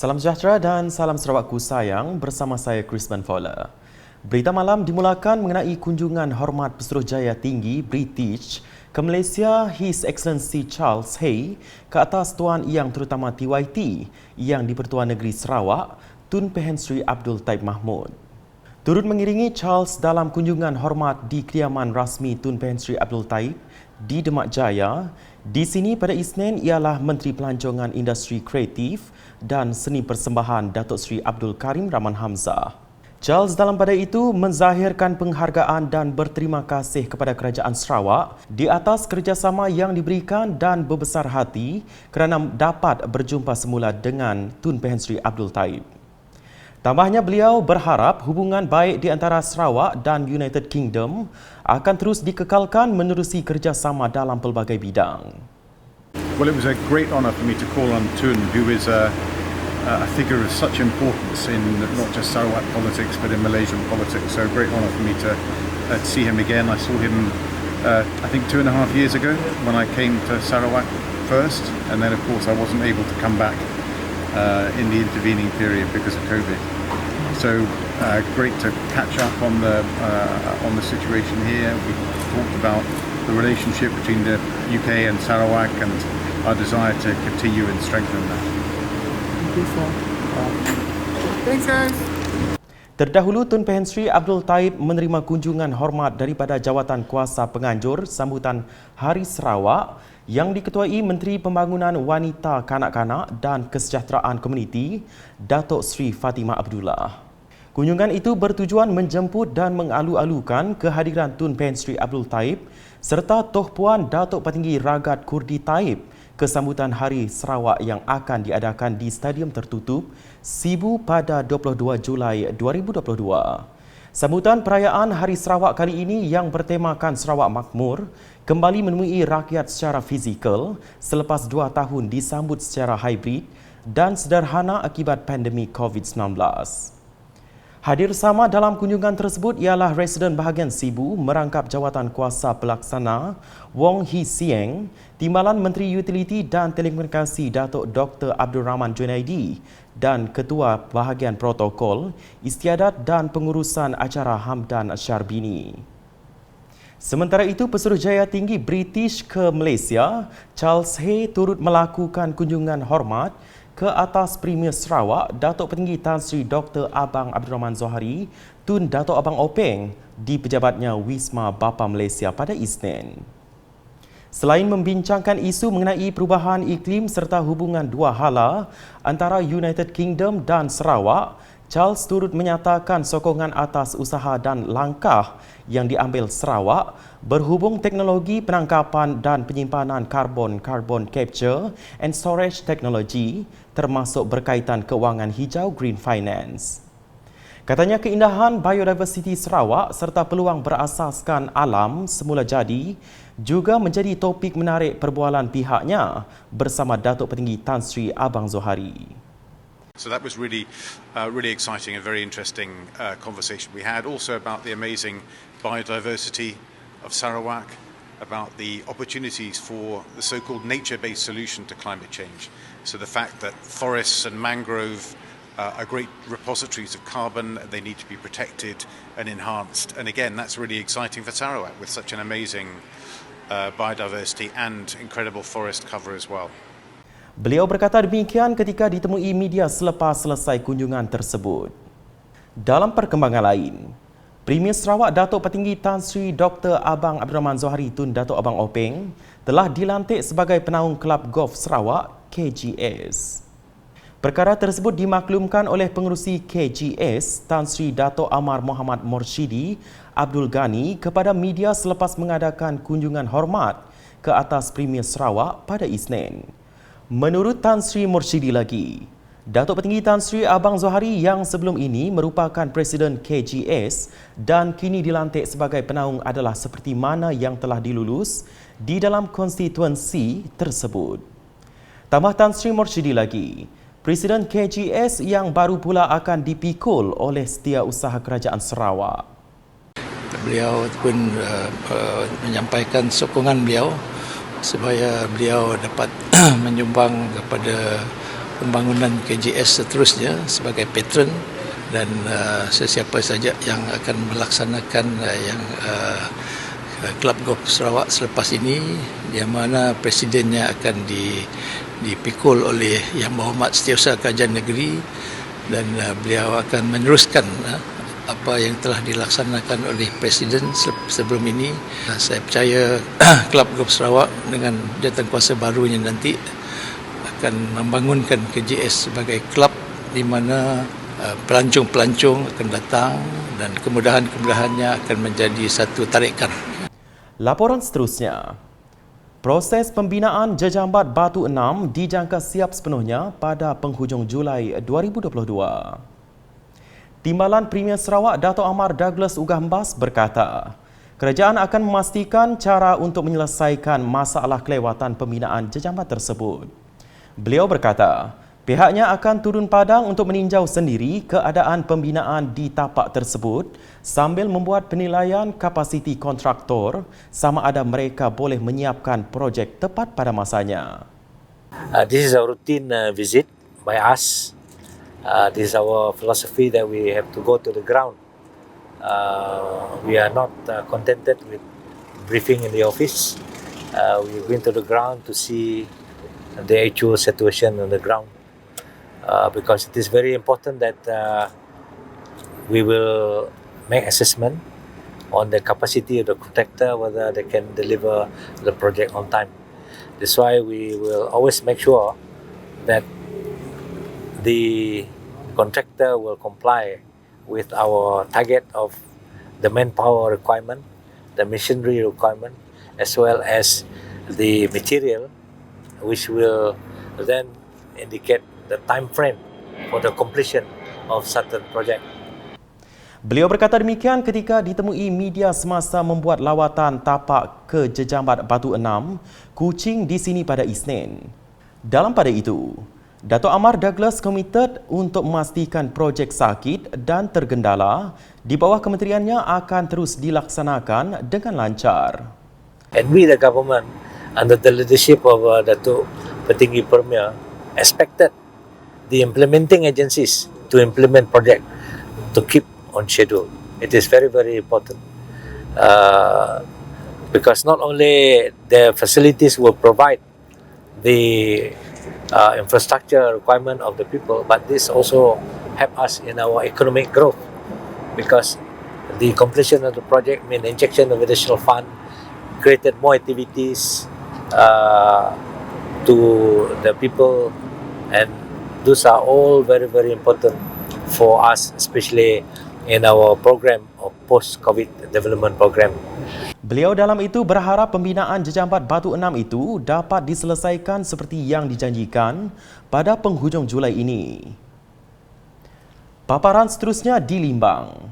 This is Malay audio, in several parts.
Salam sejahtera dan salam Sarawakku sayang, bersama saya Chrisman Fowler. Berita malam dimulakan mengenai kunjungan hormat Pesuruhjaya Tinggi British ke Malaysia His Excellency Charles Hay ke atas Tuan Yang Terutama TYT yang di-Pertuan Negeri Sarawak, Tun Pehen Sri Abdul Taib Mahmud. Turut mengiringi Charles dalam kunjungan hormat di kediaman rasmi Tun Pehen Sri Abdul Taib di Demak Jaya. Di sini pada Isnin ialah Menteri Pelancongan Industri Kreatif dan Seni Persembahan Datuk Seri Abdul Karim Rahman Hamzah. Charles dalam pada itu menzahirkan penghargaan dan berterima kasih kepada Kerajaan Sarawak di atas kerjasama yang diberikan dan berbesar hati kerana dapat berjumpa semula dengan Tun Pehen Sri Abdul Taib. Tambahnya beliau berharap hubungan baik di antara Sarawak dan United Kingdom akan terus dikekalkan menerusi kerjasama dalam pelbagai bidang. Well, it was a great honour for me to call on Tun, who is a figure of such importance in not just Sarawak politics but in Malaysian politics. So a great honour for me to see him again. I saw him, I think 2.5 years ago when I came to Sarawak first, and then of course I wasn't able to come back in the intervening period because of COVID. So great to catch up on the situation here. We talked about the relationship between the UK and Sarawak and our desire to continue and strengthen that. Thank you, sir. Thanks, guys. Terdahulu, Tun Pehen Sri Abdul Taib menerima kunjungan hormat daripada Jawatan Kuasa Penganjur sambutan Hari Sarawak yang diketuai Menteri Pembangunan Wanita, Kanak-kanak dan Kesejahteraan Komuniti, Datuk Seri Fatimah Abdullah. Kunjungan itu bertujuan menjemput dan mengalu-alukan kehadiran Tun Pehen Sri Abdul Taib serta Toh Puan Datuk Petinggi Ragat Kurdi Taib ke sambutan Hari Sarawak yang akan diadakan di Stadium Tertutup Sibu pada 22 Julai 2022. Sambutan perayaan Hari Sarawak kali ini yang bertemakan Sarawak Makmur kembali menemui rakyat secara fizikal selepas 2 tahun disambut secara hybrid dan sederhana akibat pandemik COVID-19. Hadir sama dalam kunjungan tersebut ialah Residen Bahagian Sibu merangkap Jawatan Kuasa Pelaksana Wong Hee Sieng, Timbalan Menteri Utiliti dan Telekomunikasi Datuk Dr. Abdul Rahman Junaidi dan Ketua Bahagian Protokol, Istiadat dan Pengurusan Acara Hamdan Syarbini. Sementara itu, Pesuruhjaya Tinggi British ke Malaysia, Charles Hay turut melakukan kunjungan hormat ke atas Premier Sarawak, Datuk Petinggi Tan Sri Dr. Abang Abdul Rahman Zohari, Tun Datuk Abang Openg di pejabatnya Wisma Bapa Malaysia pada Isnin. Selain membincangkan isu mengenai perubahan iklim serta hubungan dua hala antara United Kingdom dan Sarawak, Charles turut menyatakan sokongan atas usaha dan langkah yang diambil Sarawak berhubung teknologi penangkapan dan penyimpanan karbon capture and storage technology termasuk berkaitan kewangan hijau green finance. Katanya keindahan biodiversiti Sarawak serta peluang berasaskan alam semula jadi juga menjadi topik menarik perbualan pihaknya bersama Datuk Petinggi Tan Sri Abang Zohari. So that was really exciting and very interesting conversation we had. Also about the amazing biodiversity of Sarawak, about the opportunities for the so-called nature-based solution to climate change. So the fact that forests and mangrove are great repositories of carbon, they need to be protected and enhanced. And again, that's really exciting for Sarawak with such an amazing biodiversity and incredible forest cover as well. Beliau berkata demikian ketika ditemui media selepas selesai kunjungan tersebut. Dalam perkembangan lain, Premier Sarawak Datuk Petinggi Tan Sri Dr. Abang Abdul Rahman Zohari Tun Datuk Abang Openg telah dilantik sebagai penaung Kelab Golf Sarawak KGS. Perkara tersebut dimaklumkan oleh pengerusi KGS Tan Sri Datuk Amar Muhammad Morshidi Abdul Ghani kepada media selepas mengadakan kunjungan hormat ke atas Premier Sarawak pada Isnin. Menurut Tan Sri Morshidi lagi, Datuk Petinggi Tan Sri Abang Zohari yang sebelum ini merupakan Presiden KGS dan kini dilantik sebagai penaung adalah seperti mana yang telah dilulus di dalam konstituensi tersebut. Tambah Tan Sri Morshidi lagi, Presiden KGS yang baru pula akan dipikul oleh Setiausaha Kerajaan Sarawak. Beliau pun menyampaikan sokongan beliau supaya beliau dapat menyumbang kepada pembangunan KJS seterusnya sebagai patron dan sesiapa saja yang akan melaksanakan Kelab Golf Sarawak selepas ini, di mana presidennya akan dipikul oleh Yang Berhormat Setiausaha Kerajaan Negeri, dan beliau akan meneruskan apa yang telah dilaksanakan oleh presiden sebelum ini. Saya percaya Kelab Golf Sarawak dengan jawatankuasa barunya nanti akan membangunkan KJS sebagai kelab di mana pelancong-pelancong akan datang dan kemudahan-kemudahannya akan menjadi satu tarikan. Laporan seterusnya. Proses pembinaan Jejambat Batu 6 dijangka siap sepenuhnya pada penghujung Julai 2022. Timbalan Premier Sarawak Dato' Amar Douglas Ugahmbas berkata, kerajaan akan memastikan cara untuk menyelesaikan masalah kelewatan pembinaan jejambat tersebut. Beliau berkata, pihaknya akan turun padang untuk meninjau sendiri keadaan pembinaan di tapak tersebut sambil membuat penilaian kapasiti kontraktor sama ada mereka boleh menyiapkan projek tepat pada masanya. This is a routine visit by us. This is our philosophy that we have to go to the ground. We are not contented with briefing in the office. We went to the ground to see the actual situation on the ground. Because it is very important that we will make assessment on the capacity of the contractor, whether they can deliver the project on time. That's why we will always make sure that the contractor will comply with our target of the manpower requirement, the machinery requirement, as well as the material, which will then indicate the time frame for the completion of certain project. Beliau berkata demikian ketika ditemui media semasa membuat lawatan tapak ke Jejambat Batu 6, Kuching di sini pada Isnin. Dalam pada itu, Dato' Amar Douglas komited untuk memastikan projek sakit dan tergendala di bawah kementeriannya akan terus dilaksanakan dengan lancar. And we, the government, under the leadership of Dato' Petinggi Premier, expected the implementing agencies to implement project to keep on schedule. It is very, very important because not only the facilities will provide the infrastructure requirement of the people, but this also help us in our economic growth because the completion of the project means injection of additional fund, created more activities to the people, and those are all very, very important for us, especially in our program of post-COVID development program. Beliau dalam itu berharap pembinaan Jejambat Batu 6 itu dapat diselesaikan seperti yang dijanjikan pada penghujung Julai ini. Paparan seterusnya di Limbang.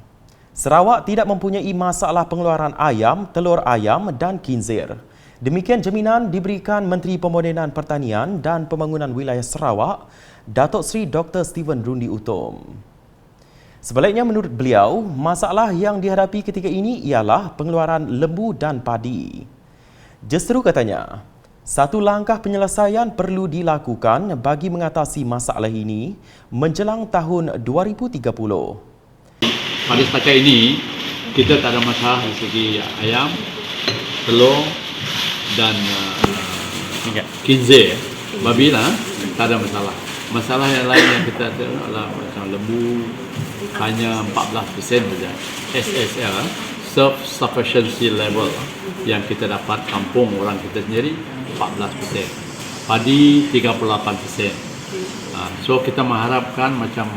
Sarawak tidak mempunyai masalah pengeluaran ayam, telur ayam dan kinzir. Demikian jaminan diberikan Menteri Pemodenan Pertanian dan Pembangunan Wilayah Sarawak, Datuk Seri Dr. Steven Rundi Utom. Sebaliknya menurut beliau, masalah yang dihadapi ketika ini ialah pengeluaran lembu dan padi. Justru katanya, satu langkah penyelesaian perlu dilakukan bagi mengatasi masalah ini menjelang tahun 2030. Pada setakat ini, kita tak ada masalah dari segi ayam, telur dan kinzir, babi lah, tak ada masalah. Masalah yang lain yang kita ada adalah macam lembu, hanya 14% saja. SSL, self-sufficiency level, yang kita dapat kampung orang kita sendiri, 14%. Padi, 38%. So kita mengharapkan macam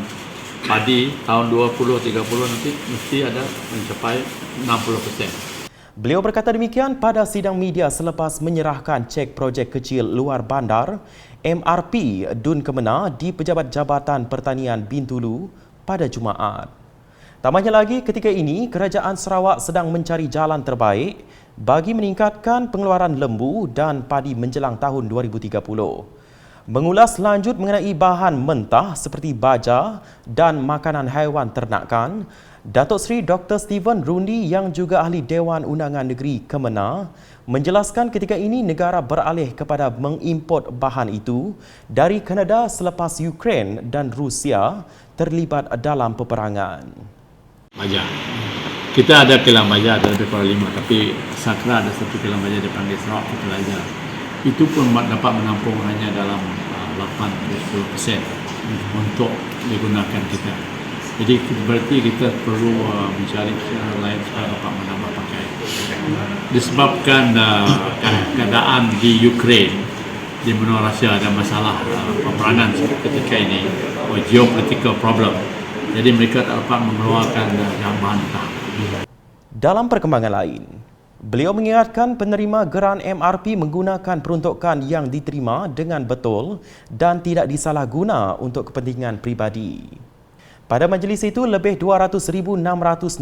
padi tahun 2030 nanti mesti ada mencapai 60%. Beliau berkata demikian pada sidang media selepas menyerahkan cek projek kecil luar bandar MRP Dun Kemena di Pejabat Jabatan Pertanian Bintulu pada Jumaat. Tambahnya lagi, ketika ini Kerajaan Sarawak sedang mencari jalan terbaik bagi meningkatkan pengeluaran lembu dan padi menjelang tahun 2030. Mengulas lanjut mengenai bahan mentah seperti baja dan makanan haiwan ternakan, Datuk Seri Dr. Stephen Rundi yang juga ahli Dewan Undangan Negeri Kemenang menjelaskan ketika ini negara beralih kepada mengimport bahan itu dari Kanada selepas Ukraine dan Rusia terlibat dalam peperangan. Baja. Kita ada kilang baja, ada lebih kurang 5, tapi Sakra ada satu kilang baja dipanggil Sarawak Fertilizer. Itu pun dapat menampung hanya dalam 80% untuk digunakan kita. Jadi berarti kita perlu mencari cara lain supaya dapat menambah pakai. Disebabkan keadaan di Ukraine, di benua Rusia ada masalah peperangan ketika ini, geopolitical problem. Jadi mereka tak dapat mengeluarkan bahan mentah. Dalam perkembangan lain, beliau mengingatkan penerima geran MRP menggunakan peruntukan yang diterima dengan betul dan tidak disalahguna untuk kepentingan pribadi. Pada majlis itu, lebih RM200,660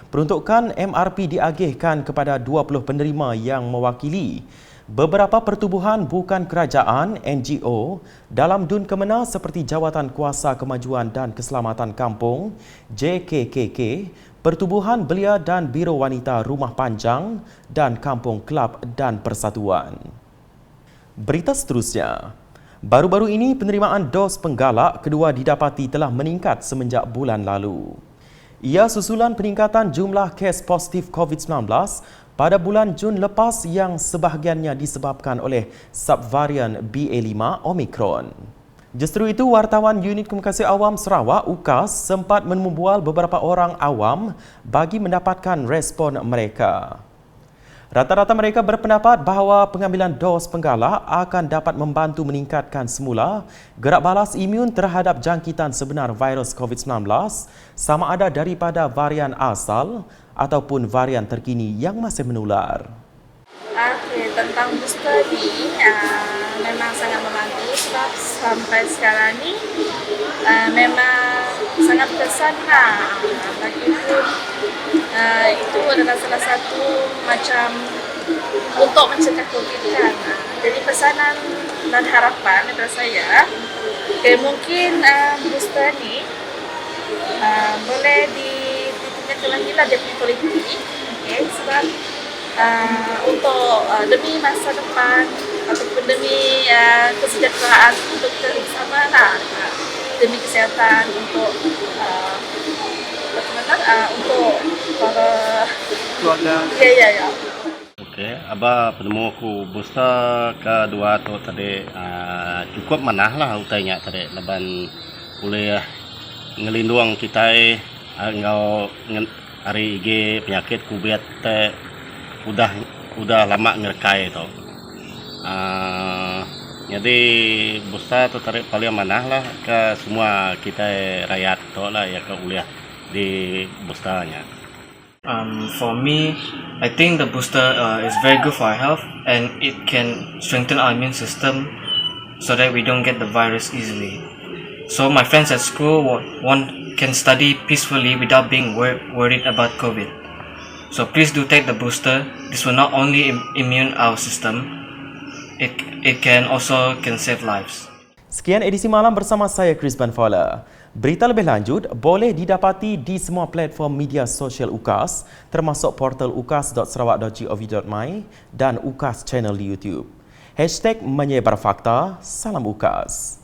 peruntukan MRP diagihkan kepada 20 penerima yang mewakili beberapa pertubuhan bukan kerajaan NGO dalam Dun Kemenang seperti Jawatan Kuasa Kemajuan dan Keselamatan Kampung JKKK, Pertubuhan Belia dan Biro Wanita Rumah Panjang dan Kampung Kelab dan Persatuan. Berita seterusnya. Baru-baru ini penerimaan dos penggalak kedua didapati telah meningkat semenjak bulan lalu. Ia susulan peningkatan jumlah kes positif COVID-19 pada bulan Jun lepas yang sebahagiannya disebabkan oleh subvarian BA5 Omicron. Justru itu, wartawan Unit Komunikasi Awam Sarawak UKAS sempat membual beberapa orang awam bagi mendapatkan respon mereka. Rata-rata mereka berpendapat bahawa pengambilan dos penggalak akan dapat membantu meningkatkan semula gerak balas imun terhadap jangkitan sebenar virus COVID-19 sama ada daripada varian asal ataupun varian terkini yang masih menular. Tentang booster ni memang sangat membantu sebab sampai sekarang ni memang sangat berkesan lah. Bagipun itu adalah salah satu macam untuk mencegah COVID kan. Jadi pesanan dan harapan daripada saya, mungkin booster ni boleh ditingkatkan lagi lah dia punya kualiti, sebab untuk demi masa depan ataupun demi kesejahteraan untuk kita bersama lah, demi kesihatan untuk untuk para keluarga. Ya. Okey, aba penemu ku booster kedua tu tadi cukup manah lah utainya tadi leban boleh ngelindung kita ngau hari IG penyakit COVID teh udah lama ngerkai tu. Jadi booster tu tarik paling manah lah ke semua kita rakyat tu lah ya ke kuliah di boosternya. For me, I think the booster is very good for our health and it can strengthen our immune system so that we don't get the virus easily. So my friends at school can study peacefully without being worried about COVID. So please do take the booster. This will not only immune our system, it can also save lives. Sekian edisi malam bersama saya Chris Banfala. Berita lebih lanjut boleh didapati di semua platform media sosial UKAS termasuk portal ukas.sarawak.gov.my dan UKAS channel di YouTube. #menyebar fakta, salam UKAS.